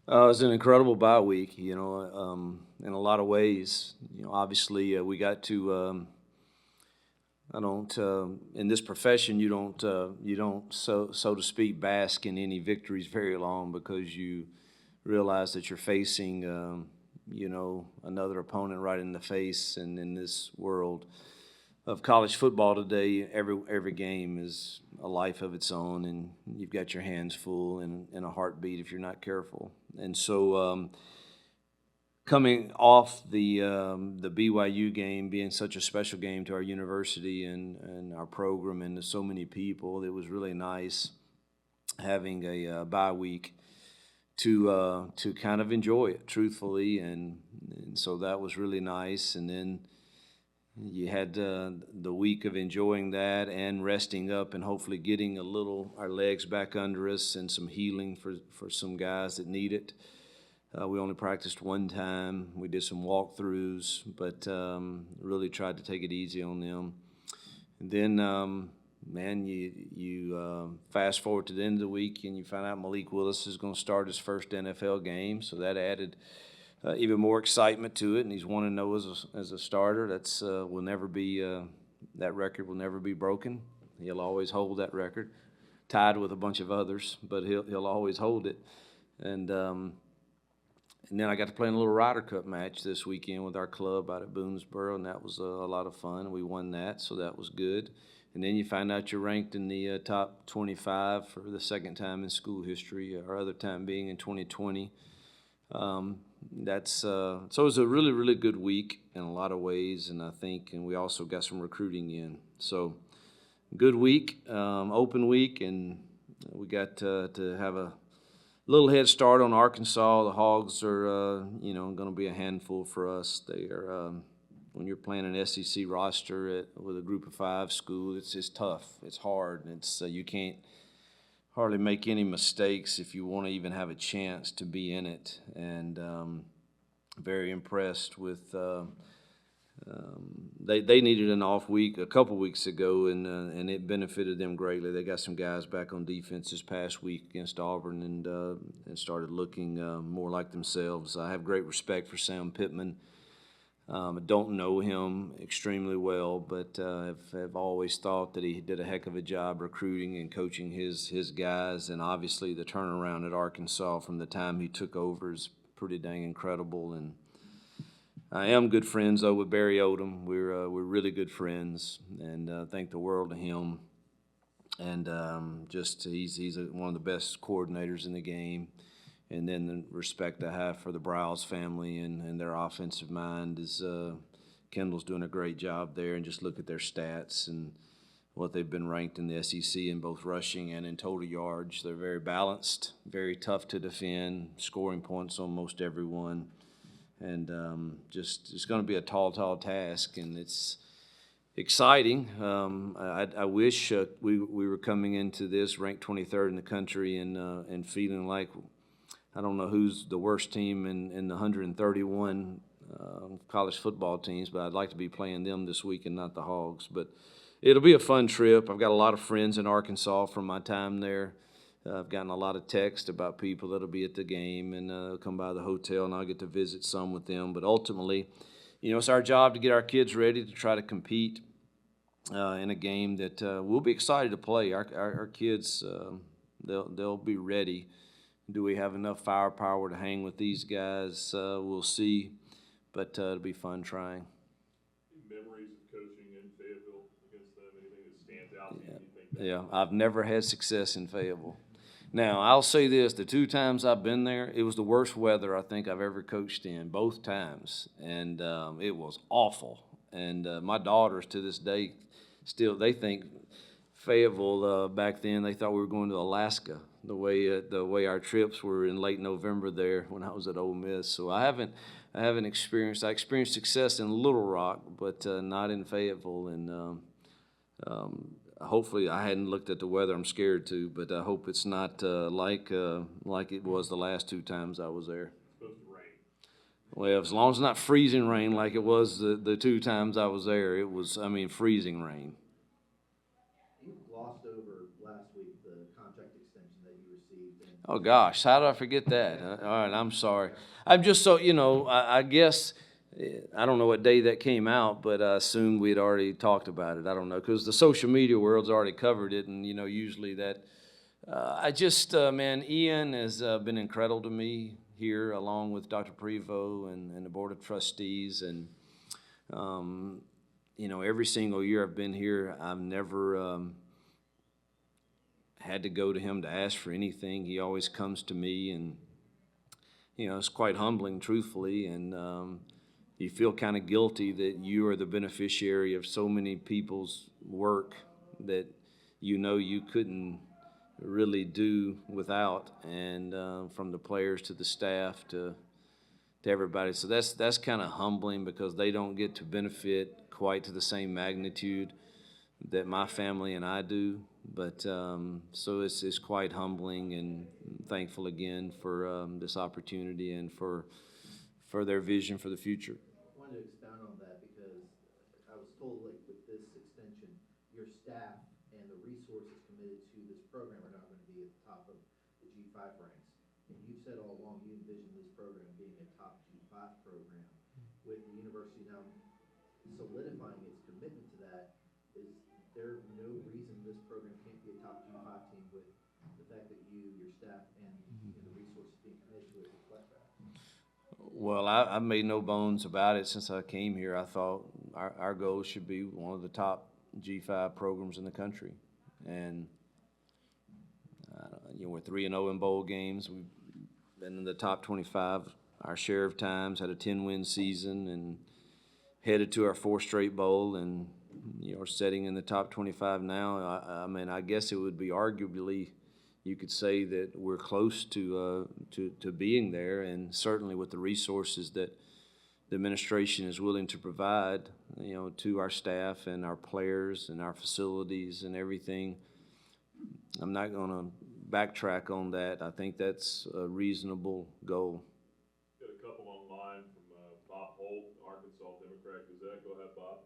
It was an incredible bye week, in a lot of ways. Obviously, we got to. I don't. In this profession, you don't, so to speak, bask in any victories very long because you realize that you're facing, another opponent right in the face, and in this world of college football today, every game is a life of its own, and you've got your hands full and a heartbeat if you're not careful. And so, coming off the BYU game being such a special game to our university and our program and to so many people, it was really nice having a bye week to kind of enjoy it truthfully, and so that was really nice. And then you had the week of enjoying that and resting up and hopefully getting our legs back under us and some healing for some guys that need it. We only practiced one time. We did some walkthroughs, but really tried to take it easy on them. And then, man, you fast forward to the end of the week and you find out Malik Willis is going to start his first NFL game, so that added even more excitement to it, and he's 1-0 as a starter. That's will never be that record will never be broken. He'll always hold that record, tied with a bunch of others, but he'll always hold it. And then I got to play in a little Ryder Cup match this weekend with our club out at Boonesboro, and that was a lot of fun. We won that, so that was good. And then you find out you're ranked in the top 25 for the second time in school history, our other time being in 2020. So it was a really, really good week in a lot of ways, and we also got some recruiting in. So good week, open week, and we got to have a little head start on Arkansas. The Hogs are, going to be a handful for us. They are, when you're playing an SEC roster with a Group of Five school, it's tough. It's hard. It's you can't hardly make any mistakes if you want to even have a chance to be in it. And very impressed with. They needed an off week a couple weeks ago, and it benefited them greatly. They got some guys back on defense this past week against Auburn, and started looking more like themselves. I have great respect for Sam Pittman. I don't know him extremely well, but have always thought that he did a heck of a job recruiting and coaching his guys, and obviously the turnaround at Arkansas from the time he took over is pretty dang incredible. And I am good friends though with Barry Odom. We're really good friends, and thank the world of him. And he's one of the best coordinators in the game. And then the respect I have for the Browse family and their offensive mind is Kendall's doing a great job there. And just look at their stats and what they've been ranked in the SEC in both rushing and in total yards. They're very balanced, very tough to defend, scoring points on most everyone. And it's going to be a tall task, and it's exciting. I wish we were coming into this ranked 23rd in the country and feeling like I don't know who's the worst team in the 131 college football teams, but I'd like to be playing them this week and not the Hogs. But it'll be a fun trip. I've got a lot of friends in Arkansas from my time there. I've gotten a lot of text about people that'll be at the game and come by the hotel, and I'll get to visit some with them. But ultimately, it's our job to get our kids ready to try to compete in a game that we'll be excited to play. Our kids, they'll be ready. Do we have enough firepower to hang with these guys? We'll see, but it'll be fun trying. Memories of coaching in Fayetteville against them? Anything that stands out to you? Yeah, I've never had success in Fayetteville. Now, I'll say this, the two times I've been there, it was the worst weather I think I've ever coached in, both times, and it was awful. And my daughters to this day they think Fayetteville back then, they thought we were going to Alaska, the way our trips were in late November there when I was at Ole Miss. So I experienced success in Little Rock, but not in Fayetteville. And hopefully I hadn't looked at the weather. I'm scared to, but I hope it's not like it was the last two times I was there. It's supposed to rain. Well, as long as it's not freezing rain like it was the two times I was there, it was, freezing rain. You glossed over last week the contract extension that you received. And Oh, gosh, how did I forget that? All right, I'm sorry. I'm just so, I guess, I don't know what day that came out, but I assumed we'd already talked about it. I don't know, because the social media world's already covered it, and, usually that, man, Ian has been incredible to me here, along with Dr. Prevo and the Board of Trustees, and, every single year I've been here, I've never had to go to him to ask for anything. He always comes to me, and it's quite humbling, truthfully, and you feel kind of guilty that you are the beneficiary of so many people's work that you couldn't really do without, and from the players to the staff to everybody. So that's kind of humbling, because they don't get to benefit quite to the same magnitude that my family and I do. But so it's quite humbling, and thankful again for this opportunity and for their vision for the future. I wanted to expound on that because I was told, like, with this extension, your staff and the resources committed to this program are now going to be at the top of the G5 ranks. And you've said all along you envision this program being a top G5 program. With the university now solidifying its commitment to that, is there no reason this program can't be a top G5 team with the fact that you, your staff, and the resources being committed to it reflect that? Well, I've made no bones about it since I came here. I thought our goal should be one of the top G5 programs in the country. And, we're 3-0 in bowl games. We've been in the top 25 our share of times, had a 10-win season, and headed to our 4th straight bowl, and, we're sitting in the top 25 now. I mean, I guess it would be arguably, you could say that we're close to being there, and certainly with the resources that the administration is willing to provide, to our staff and our players and our facilities and everything. I'm not going to backtrack on that. I think that's a reasonable goal. Got a couple online from Bob Holt, Arkansas Democrat Gazette. Go ahead, Bob.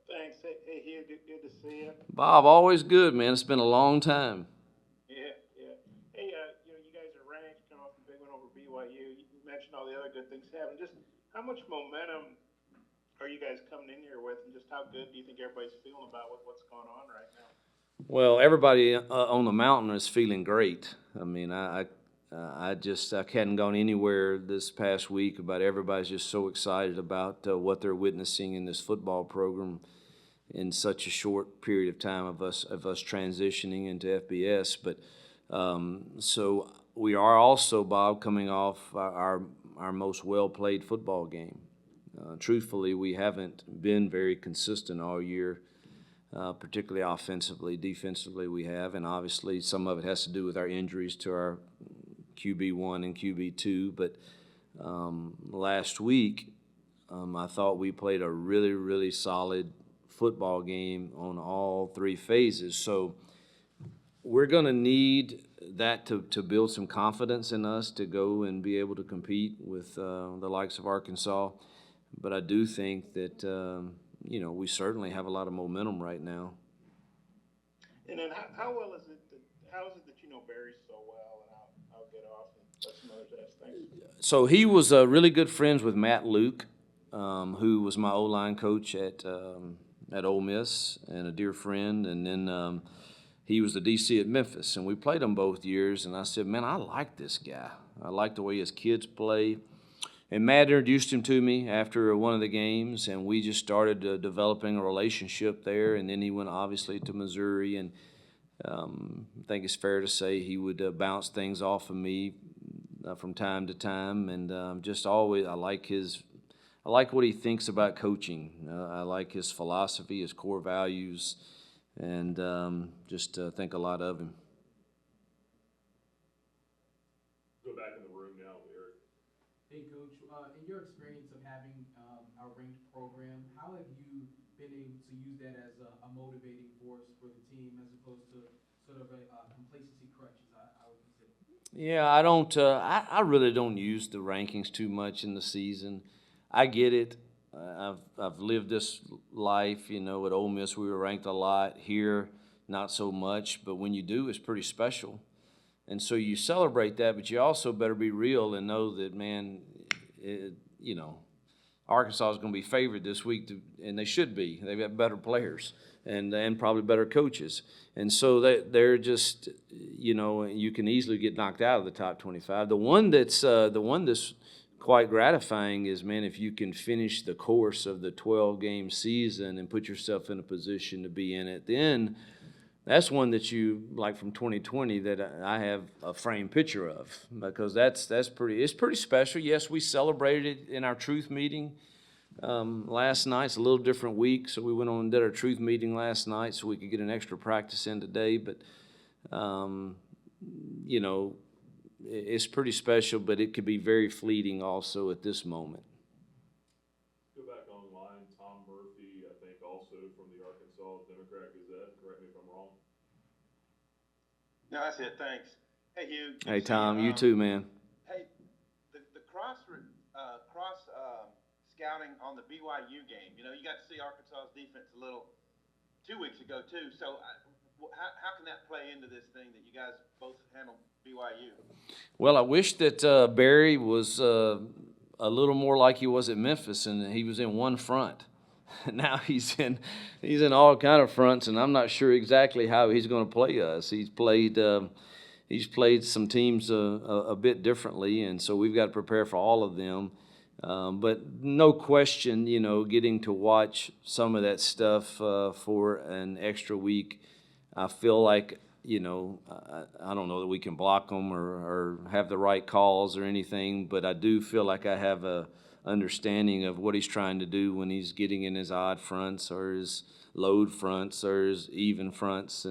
Thanks. Hey Hugh, good to see you. Bob, always good, man. It's been a long time. Yeah. Hey, you guys are ranked, coming off a big one over BYU. You mentioned all the other good things happening. Just how much momentum are you guys coming in here with, and just how good do you think everybody's feeling about what's going on right now? Well, everybody on the mountain is feeling great. I mean, I hadn't gone anywhere this past week, but everybody's just so excited about what they're witnessing in this football program in such a short period of time of us transitioning into FBS. But so we are also, Bob, coming off our most well-played football game. Truthfully, we haven't been very consistent all year. Particularly offensively. Defensively we have, and obviously some of it has to do with our injuries to our QB1 and QB2, but last week I thought we played a really, really solid football game on all 3 phases. So we're going to need that to build some confidence in us to go and be able to compete with the likes of Arkansas, but I do think that we certainly have a lot of momentum right now. And then how well is it that you know Barry so well, and I'll get off and let some others ask. Thanks. So he was really good friends with Matt Luke, who was my O-line coach at Ole Miss, and a dear friend. And then he was the DC at Memphis, and we played him both years. And I said, man, I like this guy. I like the way his kids play. And Matt introduced him to me after one of the games, and we just started developing a relationship there. And then he went, obviously, to Missouri, and I think it's fair to say he would bounce things off of me from time to time. And just always, I like what he thinks about coaching. I like his philosophy, his core values, and just think a lot of him. Go back in the room now, Eric. Hey, Coach, in your experience of having our ranked program, how have you been able to use that as a motivating force for the team as opposed to sort of a complacency crutch, as I would consider? Yeah, I don't. I really don't use the rankings too much in the season. I get it. I've lived this life. At Ole Miss we were ranked a lot. Here, not so much. But when you do, it's pretty special. And so you celebrate that, but you also better be real and know that, man, Arkansas is going to be favored this week, and they should be. They've got better players and probably better coaches. And so they're just, you can easily get knocked out of the top 25. The one that's quite gratifying is, man, if you can finish the course of the 12-game season and put yourself in a position to be in it, then that's one that you, like from 2020, that I have a framed picture of, because it's pretty special. Yes, we celebrated it in our truth meeting last night. It's a little different week, so we went on and did our truth meeting last night so we could get an extra practice in today. But, it's pretty special, but it could be very fleeting also at this moment. Go back online, Tom Murphy, I think also from the Arkansas Democrat-Gazette, correct me if I'm wrong. No, that's it, thanks. Hey, Hugh. Hey, Tom, you too, man. Hey, the cross scouting on the BYU game, you got to see Arkansas's defense a little 2 weeks ago too, so how can that play into this thing that you guys both handle BYU? Well, I wish that Barry was a little more like he was at Memphis, and he was in one front. Now he's in all kind of fronts, and I'm not sure exactly how he's going to play us. He's played some teams a bit differently, and so we've got to prepare for all of them. But no question, getting to watch some of that stuff for an extra week, I feel like, I don't know that we can block them or have the right calls or anything, but I do feel like I have a understanding of what he's trying to do when he's getting in his odd fronts or his load fronts or his even fronts.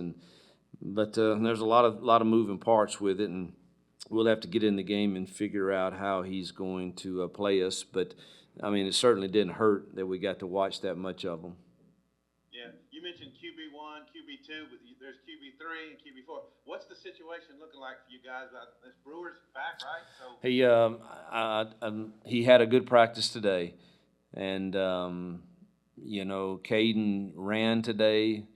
But there's a lot of moving parts with it, and we'll have to get in the game and figure out how he's going to play us. But, I mean, it certainly didn't hurt that we got to watch that much of them. Yeah, you mentioned QB1, QB2, but there's QB3 and QB4. What's the situation looking like for you guys? This Brewer's back, right? So He had a good practice today, and Caden ran today.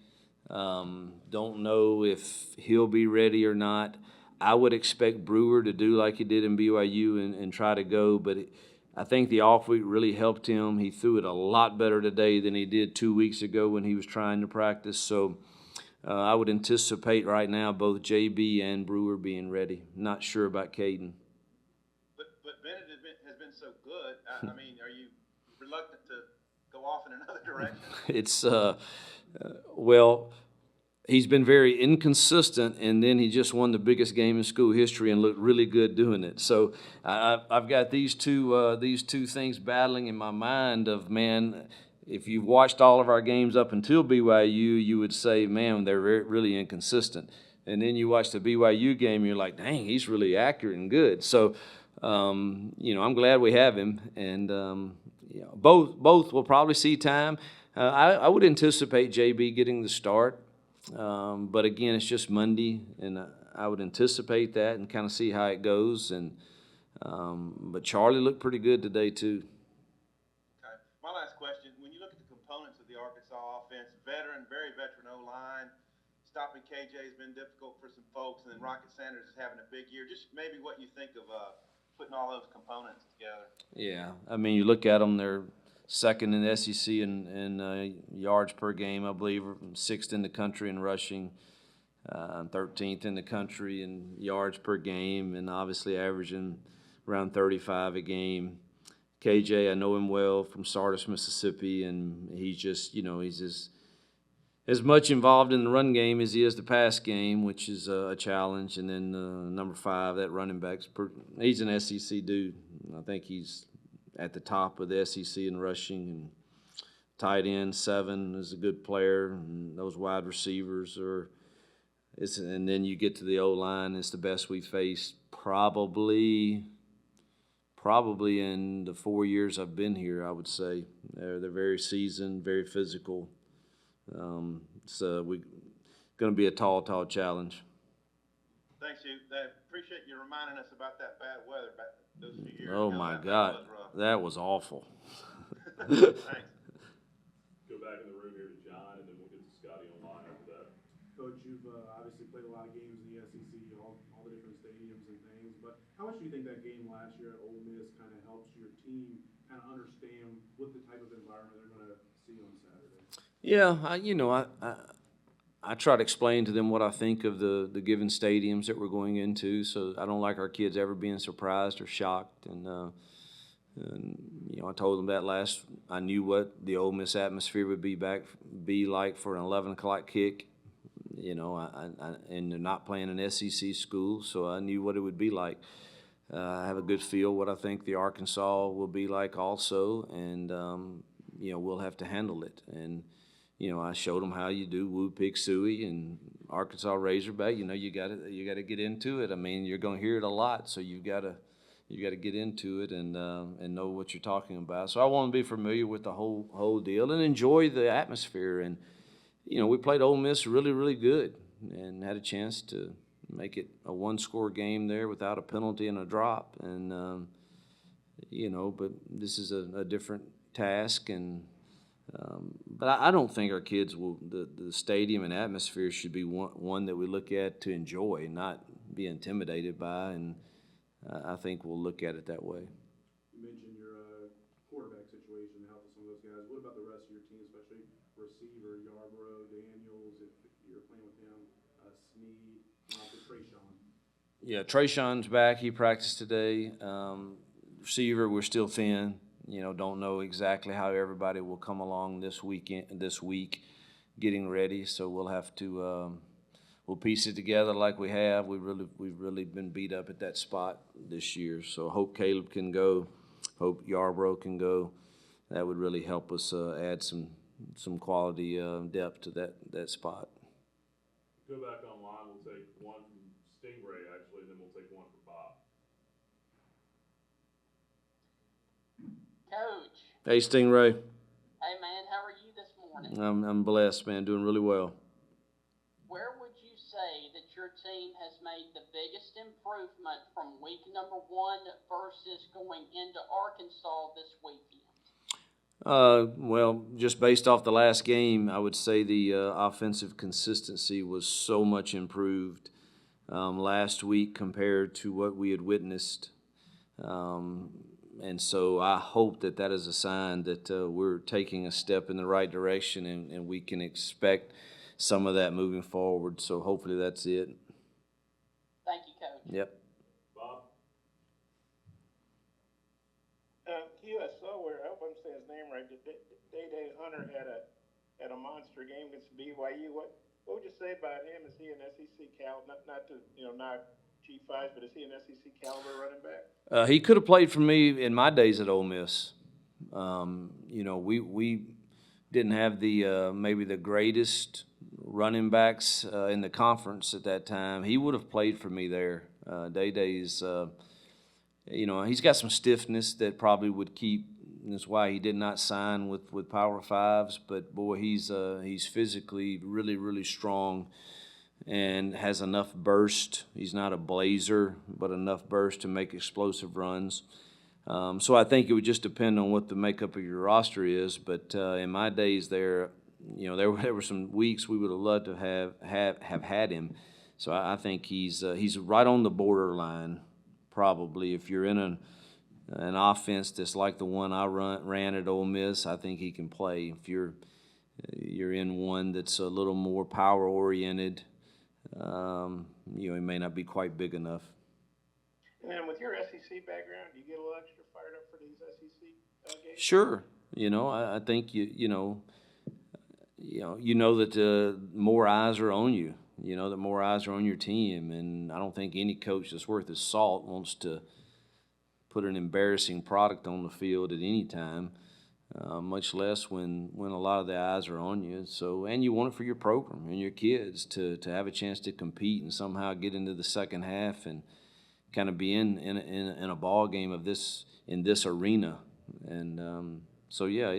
Don't know if he'll be ready or not. I would expect Brewer to do like he did in BYU and try to go, but I think the off week really helped him. He threw it a lot better today than he did 2 weeks ago when he was trying to practice. So I would anticipate right now both JB and Brewer being ready. Not sure about Caden. But Bennett has been so good. I mean, are you reluctant to go off in another direction? It's well, he's been very inconsistent, and then he just won the biggest game in school history and looked really good doing it. So I've got these two things battling in my mind of, man, if you've watched all of our games up until BYU, you would say, man, they're really inconsistent. And then you watch the BYU game, you're like, dang, he's really accurate and good. So, I'm glad we have him. And both will probably see time. I would anticipate JB getting the start. But again, it's just Monday, and I would anticipate that and kind of see how it goes. But Charlie looked pretty good today too. Okay. My last question: when you look at the components of the Arkansas offense, very veteran O-line, stopping KJ has been difficult for some folks, and then Rocket Sanders is having a big year. Just maybe what you think of putting all those components together. Yeah, I mean, you look at them; they're second in the SEC in yards per game, I believe, 6th in the country in rushing, 13th in the country in yards per game, and obviously averaging around 35 a game. KJ, I know him well from Sardis, Mississippi, and he's just, he's as much involved in the run game as he is the pass game, which is a challenge. And then number 5, that running back, he's an SEC dude. I think he's at the top of the SEC in rushing, and tight end 7 is a good player, and those wide receivers and then you get to the O-line, it's the best we faced probably in the 4 years I've been here, I would say. They're very seasoned, very physical. So we're going to be a tall challenge. Thanks, Hugh. I appreciate you reminding us about that bad weather back those few years Oh, ago. my God. That was awful. Thanks. Go back in the room here to John, and then we'll get to Scotty online after that. Coach, you've obviously played a lot of games in the SEC, all the different How much do you think that game last year at Ole Miss kind of helps your team kind of understand what the type of environment they're going to see on Saturday? Yeah, I try to explain to them what I think of the given stadiums that we're going into. So I don't like our kids ever being surprised or shocked. And I told them that I knew what the Ole Miss atmosphere would be like for an 11 o'clock kick. And they're not playing an SEC school, so I knew what it would be like. I have a good feel what I think the Arkansas will be like also, and we'll have to handle it. And I showed them how you do woo pig suey and Arkansas Razorback. You got to get into it. I mean, you're going to hear it a lot, so you got to get into it and know what you're talking about. So I want to be familiar with the whole deal and enjoy the atmosphere. And we played Ole Miss really, really good and had a chance to make it a one-score game there without a penalty and a drop. And but this is a different task and. But I don't think our kids will. The stadium and atmosphere should be one that we look at to enjoy, not be intimidated by. And I think we'll look at it that way. You mentioned your quarterback situation, the health of some of those guys. What about the rest of your team, especially receiver Yarborough, Daniels, if you're playing with him, Sneed, Trayshawn? Yeah, Trayshawn's back. He practiced today. Receiver, we're still thin. Don't know exactly how everybody will come along this week, getting ready. So we'll have to we'll piece it together like we have. We've really been beat up at that spot this year. So hope Caleb can go. Hope Yarborough can go. That would really help us add some quality depth to that spot. Go back online. We'll take one from Stingray actually, and then we'll take one from Bob. Coach. Hey, Stingray. Hey, man, how are you this morning? I'm blessed, man. Doing really well. Where would you say that your team has made the biggest improvement from week number 1 versus going into Arkansas this weekend? Well, just based off the last game, I would say the offensive consistency was so much improved last week compared to what we had witnessed. And so I hope that is a sign that we're taking a step in the right direction and we can expect some of that moving forward. So hopefully that's it. Thank you, Coach. Yep. Bob? Hugh, I saw where, I hope I'm saying his name right, Day Hunter had a monster game against BYU. What would you say about him? Is he an SEC caliber? Not to, not G5, but is he an SEC caliber running back? He could have played for me in my days at Ole Miss. We didn't have the maybe the greatest running backs in the conference at that time. He would have played for me there. Day's, he's got some stiffness that probably would keep. That's why he did not sign with Power Fives. But boy, he's physically really, really strong. And has enough burst. He's not a blazer, but enough burst to make explosive runs. So I think it would just depend on what the makeup of your roster is. But in my days there, there were some weeks we would have loved to have had him. So I think he's right on the borderline, probably. If you're in an offense that's like the one I ran at Ole Miss, I think he can play. If you're in one that's a little more power oriented. He may not be quite big enough. And then with your SEC background, do you get a little extra fired up for these SEC games? Sure. I think you know that more eyes are on you. That more eyes are on your team, and I don't think any coach that's worth his salt wants to put an embarrassing product on the field at any time. Much less when a lot of the eyes are on you. So, and you want it for your program and your kids to have a chance to compete and somehow get into the second half and kind of be in a ball game of this in this arena. And so yeah,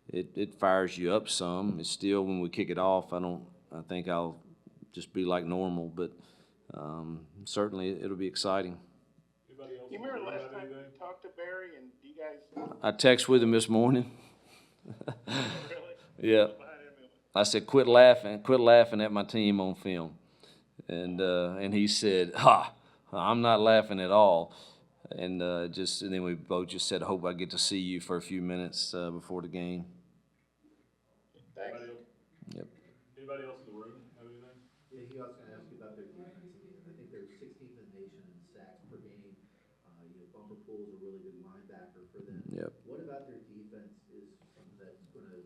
it fires you up some. It's still when we kick it off, I think I'll just be like normal, but certainly it'll be exciting. You remember last time you talked to Barry and you guys? I text with him this morning. Really? Yeah. I said, quit laughing at my team on film. And he said, I'm not laughing at all. And and then we both just said, hope I get to see you for a few minutes before the game. Thanks. Anybody else? Yep. Anybody else in the room have anything? Yeah, he was gonna ask you about their defensive end. I think they're 16th in the nation in sacks per game. Bumper Pool's a really good linebacker for them. Yep. What about their defense is something that's gonna,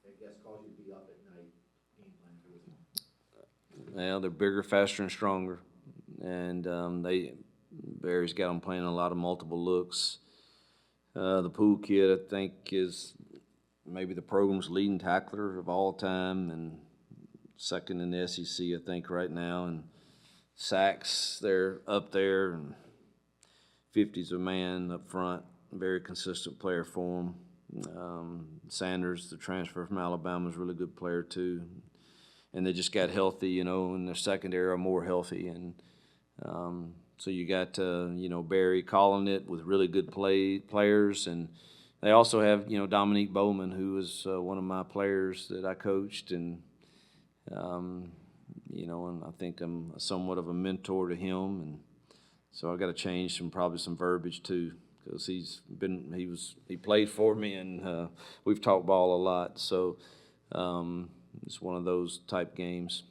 I guess, cause you to be up at night game plan for this one? Well, they're bigger, faster, and stronger. And Barry's got them playing a lot of multiple looks. The Pool kid, I think, is maybe the program's leading tackler of all time and second in the SEC, I think, right now. And sacks, they're up there, and 50's a man up front. Very consistent player for them. Sanders, the transfer from Alabama, is a really good player too. And they just got healthy, in their secondary are more healthy. And so you got, Barry calling it with really good players. And they also have, Dominique Bowman, who was one of my players that I coached. And, and I think I'm somewhat of a mentor to him. And so I got to change probably some verbiage too, because he played for me, and we've talked ball a lot. So it's one of those type games.